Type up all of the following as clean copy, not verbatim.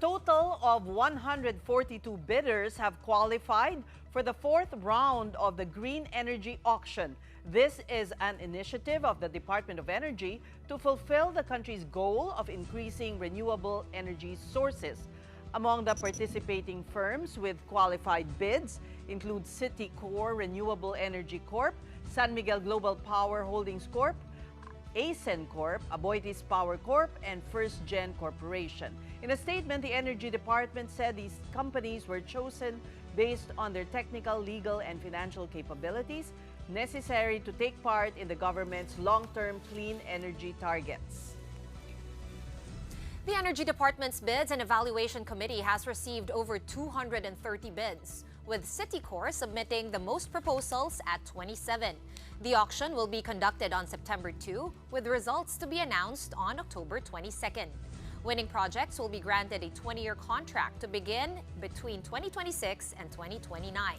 total of 142 bidders have qualified for the fourth round of the Green Energy Auction. This is an initiative of the Department of Energy to fulfill the country's goal of increasing renewable energy sources. Among the participating firms with qualified bids include Citicorp Renewable Energy Corp, San Miguel Global Power Holdings Corp, ASEN Corp, Aboitiz Power Corp, and First Gen Corporation. In a statement, the Energy Department said these companies were chosen based on their technical, legal, and financial capabilities necessary to take part in the government's long-term clean energy targets. The Energy Department's Bids and Evaluation Committee has received over 230 bids, with Citicorp submitting the most proposals at 27. The auction will be conducted on September 2, with results to be announced on October 22nd. Winning projects will be granted a 20-year contract to begin between 2026 and 2029.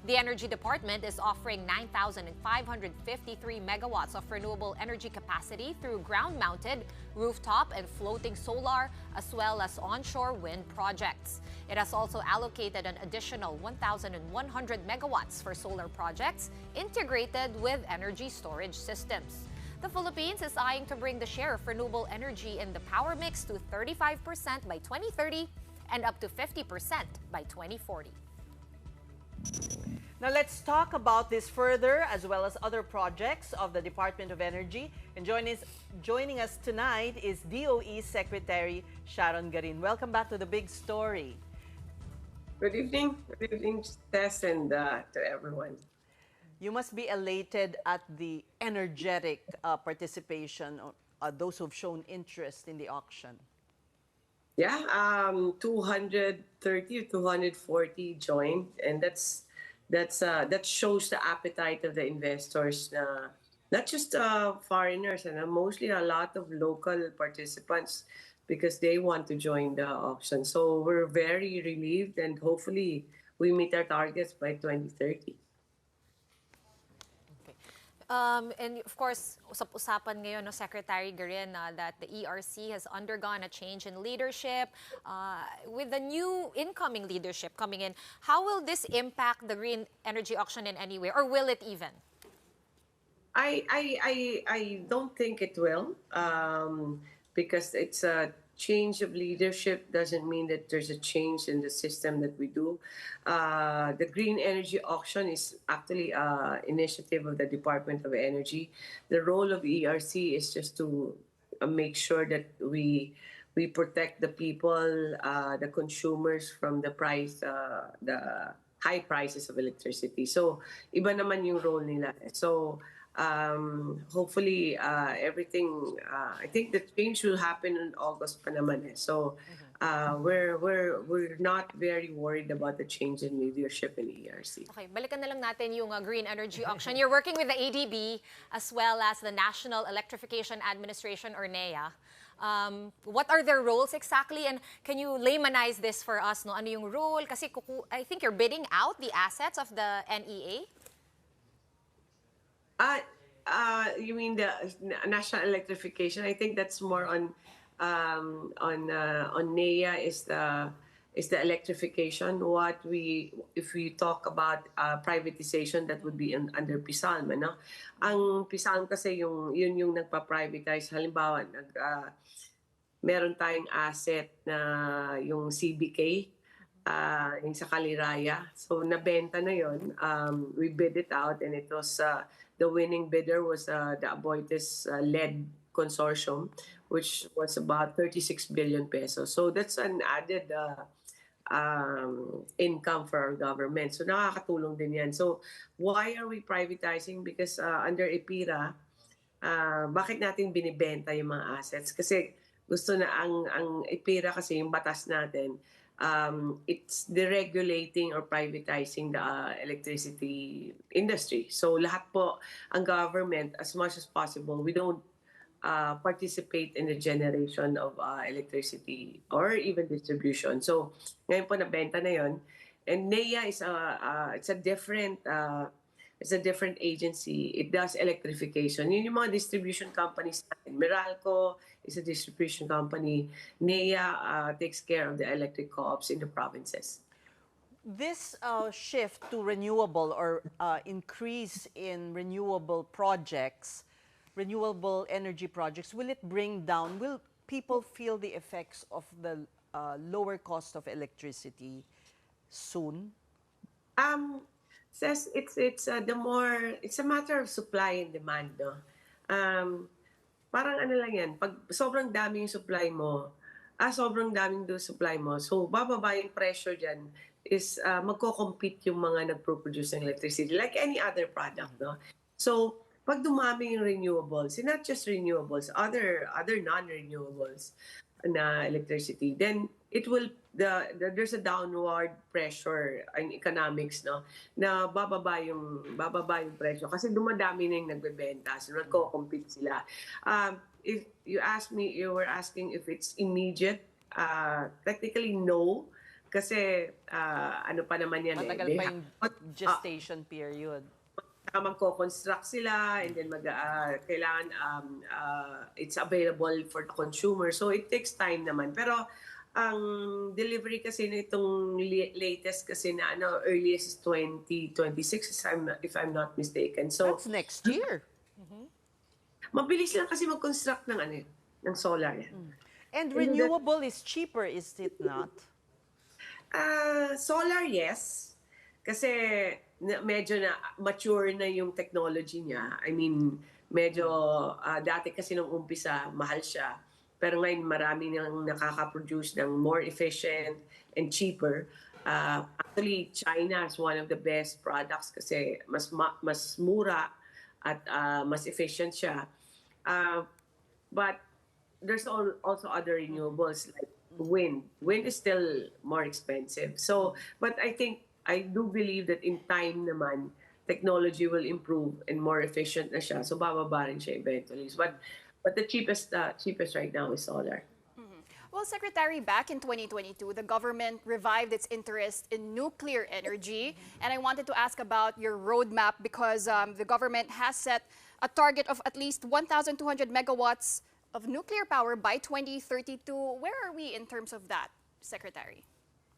The Energy Department is offering 9,553 megawatts of renewable energy capacity through ground-mounted, rooftop, and floating solar, as well as onshore wind projects. It has also allocated an additional 1,100 megawatts for solar projects integrated with energy storage systems. The Philippines is eyeing to bring the share of renewable energy in the power mix to 35% by 2030 and up to 50% by 2040. Now let's talk about this further, as well as other projects of the Department of Energy. And joining us tonight is DOE Secretary Sharon Garin. Welcome back to The Big Story. Good evening, Tess, and to everyone. You must be elated at the energetic participation of those who've shown interest in the auction. Yeah, 230 or 240 joined, and that shows the appetite of the investors, not just foreigners, and mostly a lot of local participants, because they want to join the auction. So we're very relieved, and hopefully we meet our targets by 2030. And of course, usap-usapan ngayon, no, Secretary Garin, that the ERC has undergone a change in leadership. With the new incoming leadership coming in, how will this impact the green energy auction in any way, or will it even? I don't think it will, because it's a change of leadership doesn't mean that there's a change in the system that we do. The Green Energy Auction is actually an initiative of the Department of Energy. The role of ERC is just to make sure that we protect the people, the consumers, from the high prices of electricity. So iba naman yung role nila. So hopefully everything, I think the change will happen in August pa naman eh. So we're not very worried about the change in leadership in ERC. Okay, balikan na lang natin yung Green Energy Auction. You're working with the ADB as well as the National Electrification Administration, or NEA. What are their roles exactly, and can you laymanize this for us? No, ano yung role? Kasi I think you're bidding out the assets of the NEA. You mean the National Electrification? I think that's more on NEA is the electrification. If we talk about privatization, that would be under PISALM, no? Ang PISALM kasi yun yung nagpa-privatize. Halimbawa, meron tayong asset na yung CBK, yung sa Kaliraya. So nabenta na yun. We bid it out, and it was the winning bidder was the Aboitiz led consortium, which was about 36 billion pesos. So that's an added income for our government. So nakakatulong din yan. So why are we privatizing? Because under EPIRA, bakit natin binibenta yung mga assets? Kasi gusto na ang EPIRA kasi yung batas natin, it's deregulating or privatizing the electricity industry. So lahat po, ang government, as much as possible, we don't participate in the generation of electricity or even distribution. So ngayon po nabenta na yon. And NEA is it's a different It's a different agency. It does electrification. Yun yung mga distribution companies natin. Meralco is a distribution company. NEA takes care of the electric co-ops in the provinces. This shift to renewable or increase in renewable projects, renewable energy projects, will it bring down, will people feel the effects of the lower cost of electricity soon? Says it's it's a matter of supply and demand, no. Parang ano lang yan, pag sobrang dami yung supply mo, sobrang daming do supply mo, so bababa yung pressure dyan is magko-compete yung mga nagpo-produce ng electricity like any other product, no. So pag dumami yung renewables, and not just renewables, other non-renewables na electricity, then it will there's a downward pressure in economics, no, na bababa yung presyo kasi dumadami na yung nagbebenta, so nagko-compete sila. If you ask me, you were asking if it's immediate, technically no, kasi ano pa naman yan, matagal pa yung gestation period. Magko-construct sila and then kailangan it's available for the consumer, so it takes time naman. Pero ang delivery kasi na itong latest kasi na earliest is 2026 if I'm not mistaken. So that's next year. Mabilis lang kasi mag-construct ng solar yan. And renewable is cheaper, is it not? Solar, yes. Kasi medyo na mature na yung technology niya. I mean, medyo dati kasi nung umpisa, mahal siya. Pero ngayon marami nang nakaka-produce ng more efficient and cheaper. Actually, China is one of the best products kasi mas mura at mas efficient siya. But there's also other renewables like wind. Wind is still more expensive. So, but I do believe that in time naman, technology will improve and more efficient na siya. So bababa rin siya eventually. But the cheapest right now is solar. Well, Secretary, back in 2022, the government revived its interest in nuclear energy. And I wanted to ask about your roadmap because the government has set a target of at least 1,200 megawatts of nuclear power by 2032. Where are we in terms of that, Secretary?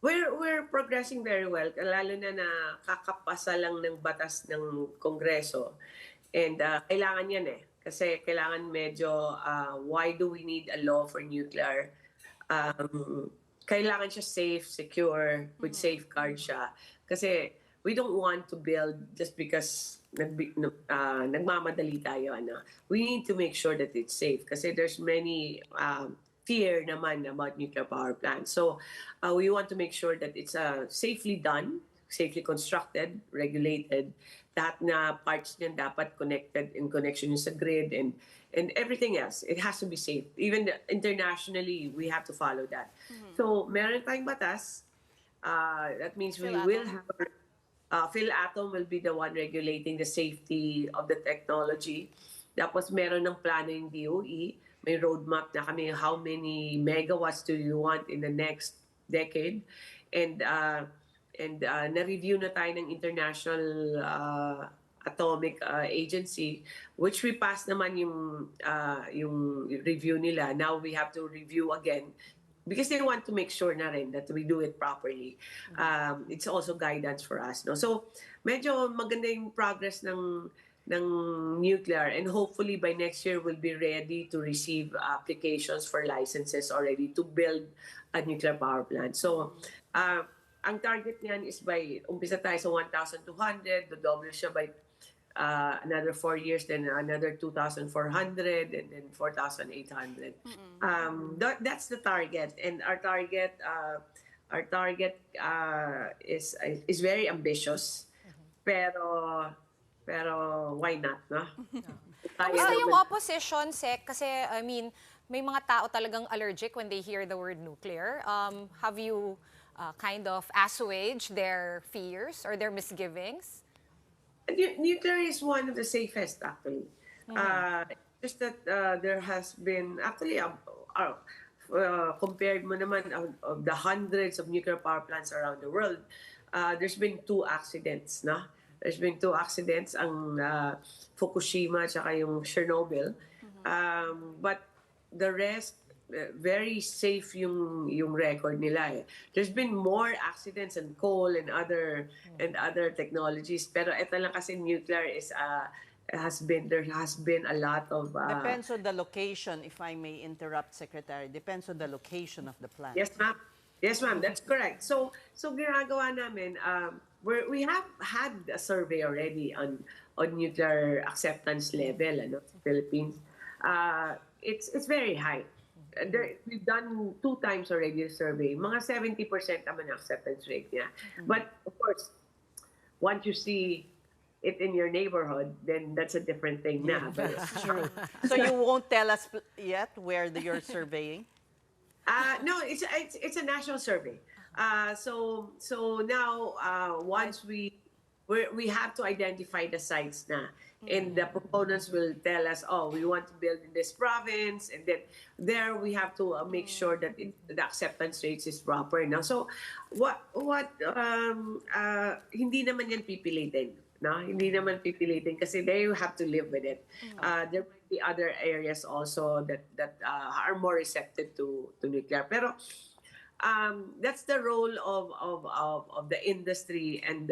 We're progressing very well, lalo na kakapasa lang ng batas ng Kongreso. And kailangan yan kasi kailangan medyo, why do we need a law for nuclear? Kailangan siya safe, secure, with safeguards siya. Kasi we don't want to build just because nagmamadali tayo. We need to make sure that it's safe kasi there's many fear naman about nuclear power plants. So we want to make sure that it's safely done, safely constructed, regulated, lahat na parts niyan dapat connected in connection sa grid and everything else. It has to be safe. Even internationally, we have to follow that. So meron tayong batas. That means we will have PhilAtom will be the one regulating the safety of the technology. Tapos meron ng plano yung DOE. May roadmap na kami how many megawatts do you want in the next decade. And na-review na tayo ng International Atomic Agency, which we passed naman yung review nila. Now we have to review again because they want to make sure na rin that we do it properly. It's also guidance for us. No? So medyo maganda yung progress ng nuclear, and hopefully by next year we'll be ready to receive applications for licenses already to build a nuclear power plant. So ang target niyan is by umpisa tayo sa 1,200, double siya by another 4 years, then another 2,400, and then 4,800. That's the target, and our target is very ambitious, pero why not, no? Kamusta yung opposition, Sec? Kasi, I mean, may mga tao talagang allergic when they hear the word nuclear. Have you kind of assuaged their fears or their misgivings? Nuclear is one of the safest, actually. Just that there has been, actually, compared mo naman of the hundreds of nuclear power plants around the world, there's been 2 accidents, no? There's been two accidents, ang Fukushima at yung Chernobyl. But the rest, very safe yung record nila eh. There's been more accidents in coal and other technologies, pero ito lang kasi nuclear is there has been a lot of Depends on the location, if I may interrupt, Secretary. Depends on the location of the plant. Yes, ma'am. Yes, ma'am. That's correct. So ginagawa namin, we have had a survey already on nuclear acceptance level, sa Philippines. It's very high. We've done 2 times already the survey. Mga 70% naman ang acceptance rate niya. But of course, once you see it in your neighborhood, then that's a different thing na. But, True. So you won't tell us yet where you're surveying? no, it's a national survey. So now once we have to identify the sites na, and the proponents will tell us, oh, we want to build in this province, and then there we have to make sure that the acceptance rates is proper. Now, so hindi naman yan pipilitin. No, hindi naman pipilitin kasi they have to live with it. There might be other areas also that are more receptive to nuclear. Pero that's the role of the industry and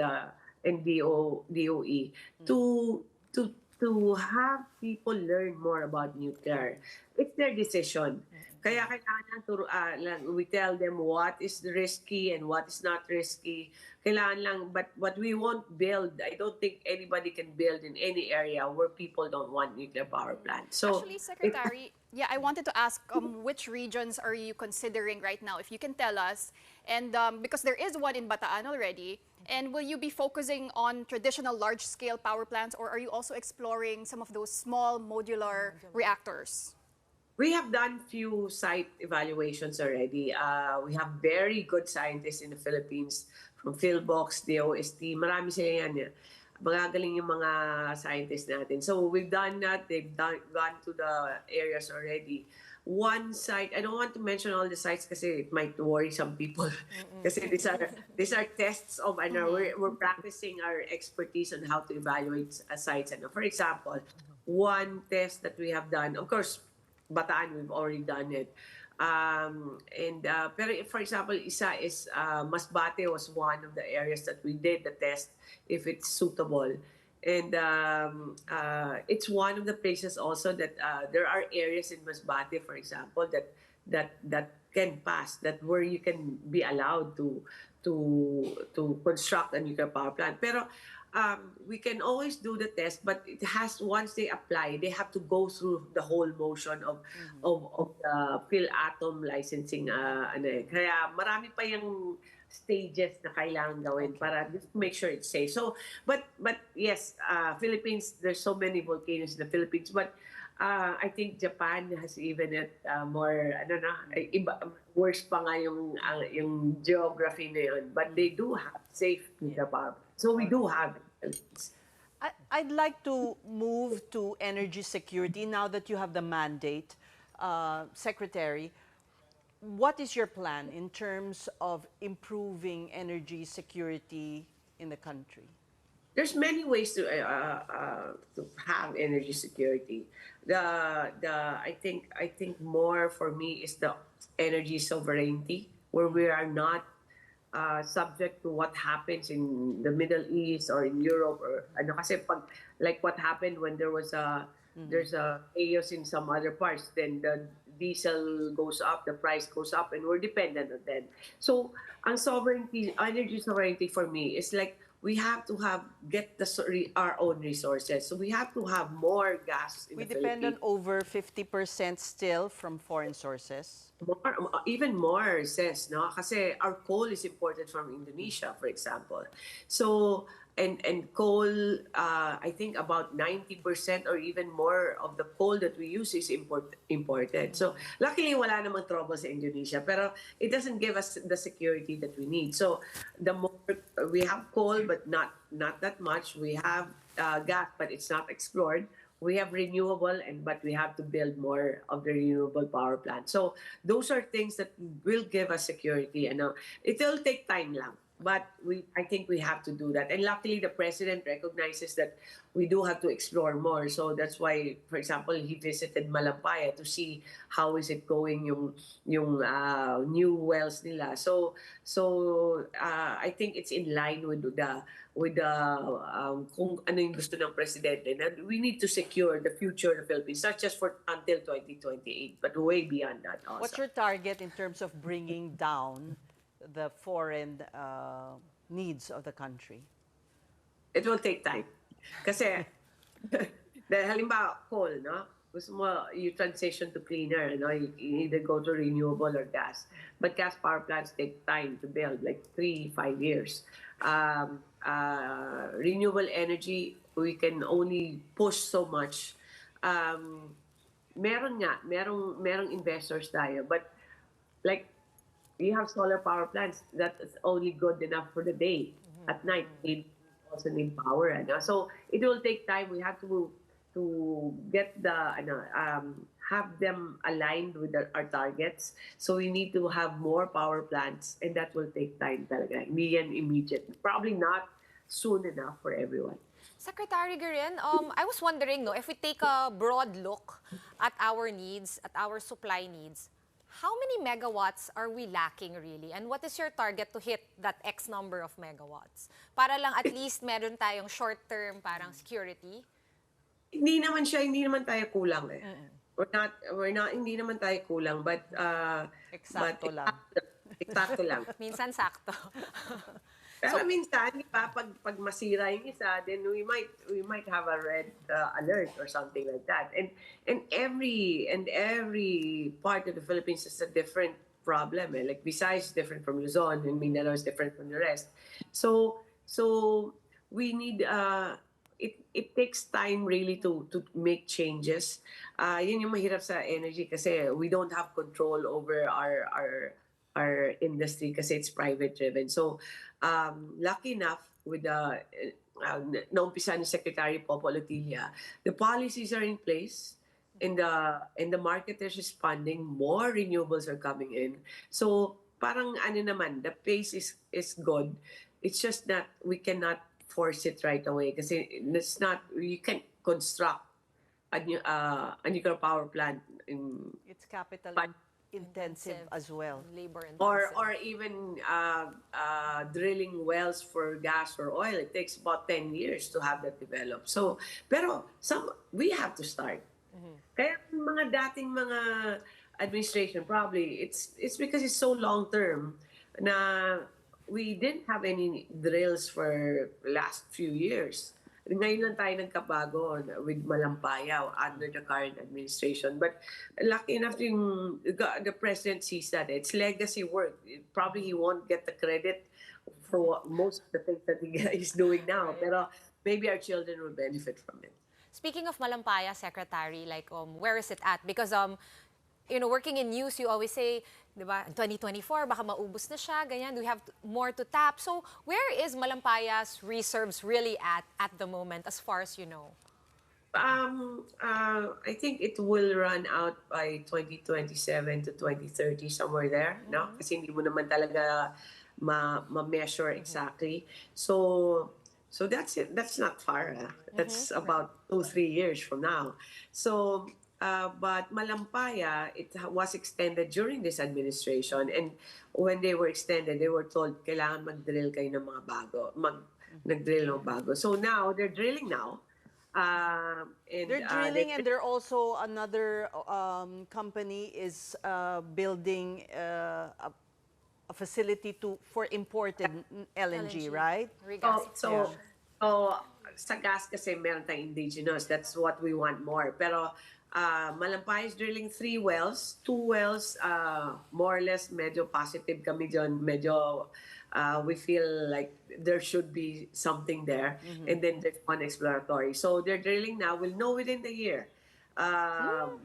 DOE to have people learn more about nuclear. It's their decision. Kaya kailangan we tell them what is risky and what is not risky. Kailangan lang, but what we won't build, I don't think anybody can build in any area where people don't want nuclear power plants. So, actually, Secretary, yeah, I wanted to ask which regions are you considering right now, if you can tell us, and because there is one in Bataan already, and will you be focusing on traditional large-scale power plants, or are you also exploring some of those small modular reactors? we have done few site evaluations already. We have very good scientists in the Philippines from PhilBox, DOST. Marami sila yan. Magagaling yung mga scientists natin. So we've done that. They've gone to the areas already. One site, I don't want to mention all the sites kasi it might worry some people. Kasi these are tests of, we're practicing our expertise on how to evaluate sites. For example, one test that we have done, of course, Bataan, we've already done it. Pero for example, isa is Masbate was one of the areas that we did the test if it's suitable. And it's one of the places also that there are areas in Masbate, for example, that can pass, that where you can be allowed to construct a nuclear power plant. Pero we can always do the test, but it has, once they apply, they have to go through the whole motion of the PhilAtom licensing. Kaya marami pa yung stages na kailangan gawin para just to make sure it's safe. So, but yes, Philippines, there's so many volcanoes in the Philippines, but I think Japan has even it more, worse pa nga yung geography na yun. But they do have safe nuclear power. So we do have it. I'd like to move to energy security now that you have the mandate, Secretary. What is your plan in terms of improving energy security in the country? There's many ways to have energy security. I think more for me is the energy sovereignty, where we are not subject to what happens in the Middle East or in Europe, or kasi pag, like what happened when there's a chaos in some other parts, then the diesel goes up, the price goes up, and we're dependent on them. So, ang sovereignty, energy sovereignty for me is like we have to get our own resources. So we have to have more gas in We the depend on Philippines. over 50% still from foreign sources. Even more, says, no? Kasi our coal is imported from Indonesia, for example. So, and coal, I think about 90% or even more of the coal that we use is imported. So, luckily, wala namang trouble sa Indonesia, pero it doesn't give us the security that we need. So, the more we have coal, but not that much. We have gas, but it's not explored. We have renewable, but we have to build more of the renewable power plant. So those are things that will give us security. It will take time lang. But I think we have to do that. And luckily, the president recognizes that we do have to explore more. So that's why, for example, he visited Malampaya to see how is it going yung new wells nila. So I think it's in line with the kung ano yung gusto ng presidente. And we need to secure the future of the Philippines, not just for until 2028, but way beyond that also. What's your target in terms of bringing down the foreign needs of the country? It will take time. Kasi, dahil halimbawa, coal, no? Gusto mo, you transition to cleaner, no? You either go to renewable or gas. But gas power plants take time to build, like 3-5 years. Renewable energy, we can only push so much. Merong investors tayo, but like, you have solar power plants that is only good enough for the day. At night, they also need power. So it will take time. We have to get have them aligned with our targets. So we need to have more power plants, and that will take time talaga. Hindi yan immediate. Probably not soon enough for everyone. Secretary Garin, I was wondering, no, if we take a broad look at our needs, at our supply needs, how many megawatts are we lacking really? And what is your target to hit that X number of megawatts? Para lang at least meron tayong short-term parang security? Hindi naman tayo kulang eh. Hindi naman tayo kulang, but Eksakto lang. Eksakto lang. Minsan sakto. Pero minsan, di ba, pag masira yung isa, then we might have a red alert or something like that. And every part of the Philippines is a different problem. Eh? Like Visayas is different from Luzon, and Mindanao is different from the rest. So we need it takes time really to make changes. Yun yung mahirap sa energy kasi we don't have control over our industry kasi it's private driven. So lucky enough with the naumpisa ni Secretary Popo Lotilla, the policies are in place and the market is responding. More renewables are coming in. So parang naman, the pace is good. It's just that we cannot force it right away kasi it's not, you can't construct a nuclear power plant in It's capital intensive as well. Labor intensive. or even drilling wells for gas or oil. It takes about 10 years to have that developed. So, pero we have to start. Kaya mga dating mga administration, probably it's because it's so long term na we didn't have any drills for last few years. Ngayon lang tayo nagkabago with Malampaya under the current administration. But lucky enough, the president sees that. It's legacy work. Probably he won't get the credit for most of the things that he's doing now. Pero maybe our children will benefit from it. Speaking of Malampaya, Secretary, like where is it at? Because working in news, you always say, di ba, 2024, baka maubos na siya, ganyan, we have more to tap. So, where is Malampaya's reserves really at the moment, as far as you know? I think it will run out by 2027 to 2030, somewhere there, no? Kasi hindi mo naman talaga ma-measure exactly. So that's it. That's not far. That's about 2-3 years from now. So, but Malampaya, it was extended during this administration, and when they were extended, they were told kailangan mag-drill kayo ng mga bago, nag-drill ng bago. So now they're drilling now. They're drilling, and they're also another company is building a facility for imported LNG, right? So sa gas kasi meron tayong indigenous. That's what we want more. Pero Malampaya is drilling 3 wells. 2 wells, more or less, medyo positive kami dyan. Medyo, we feel like there should be something there. And then there's one exploratory. So they're drilling now. We'll know within the year.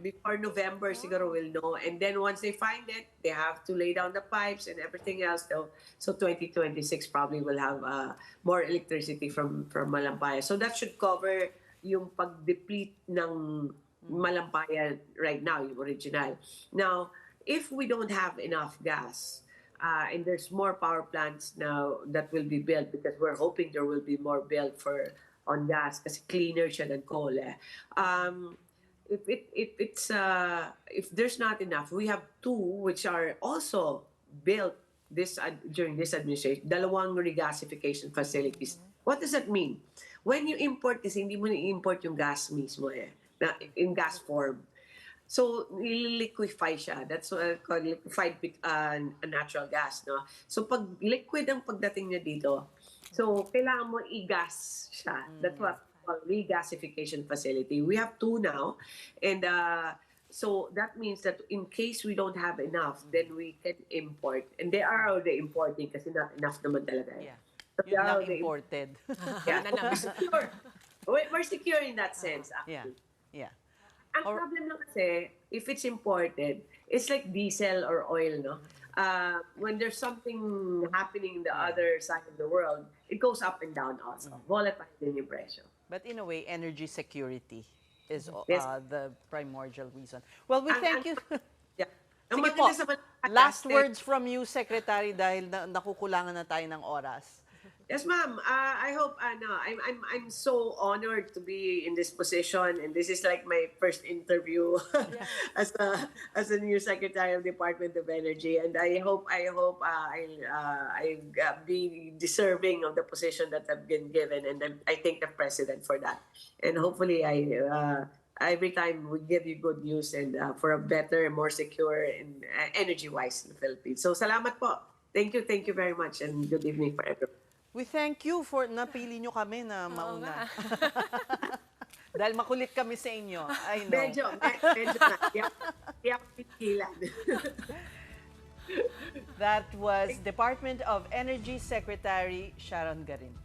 Before November, siguro we'll know. And then once they find it, they have to lay down the pipes and everything else. So 2026 probably will have more electricity from Malampaya. So that should cover yung pag-deplete ng Malampaya right now, yung original. Now, if we don't have enough gas, And there's more power plants now that will be built because we're hoping there will be more built on gas kasi cleaner siya than coal. If there's not enough, we have two which are also built during this administration, dalawang regasification facilities. What does that mean? When you import kasi hindi mo na-import yung gas mismo in gas form. So, liquefy siya. That's what I call liquefied natural gas. No? So, pag liquid ang pagdating niya dito, so, kailangan mo i-gas siya. That's what we call regasification facility. We have two now. And so, that means that in case we don't have enough, then we can import. And they are already importing kasi not enough naman talaga. Yeah. So, Yun lang imported. Yeah, we're secure in that sense, actually. Yeah. Ang problem lang kasi, if it's imported, it's like diesel or oil, no? When there's something happening in the other side of the world, it goes up and down also. Volatile din yung presyo. But in a way, energy security is Yes. the primordial reason. Well, we thank you. Yeah. Sige po, last words from you, Secretary, dahil nakukulangan na tayo ng oras. Yes, ma'am. I hope I'm so honored to be in this position, and this is like my first interview as a new Secretary of Department of Energy, and I hope I'll be deserving of the position that I've been given, and I thank the President for that. And hopefully, every time we give you good news and for a better, more secure and energy-wise in the Philippines. So, salamat po. Thank you very much, and good evening for everyone. We thank you for napili nyo kami na mauna. Dahil makulit kami sa inyo. I know. Medyo na. Tiyak pikilan. That was Department of Energy Secretary Sharon Garin.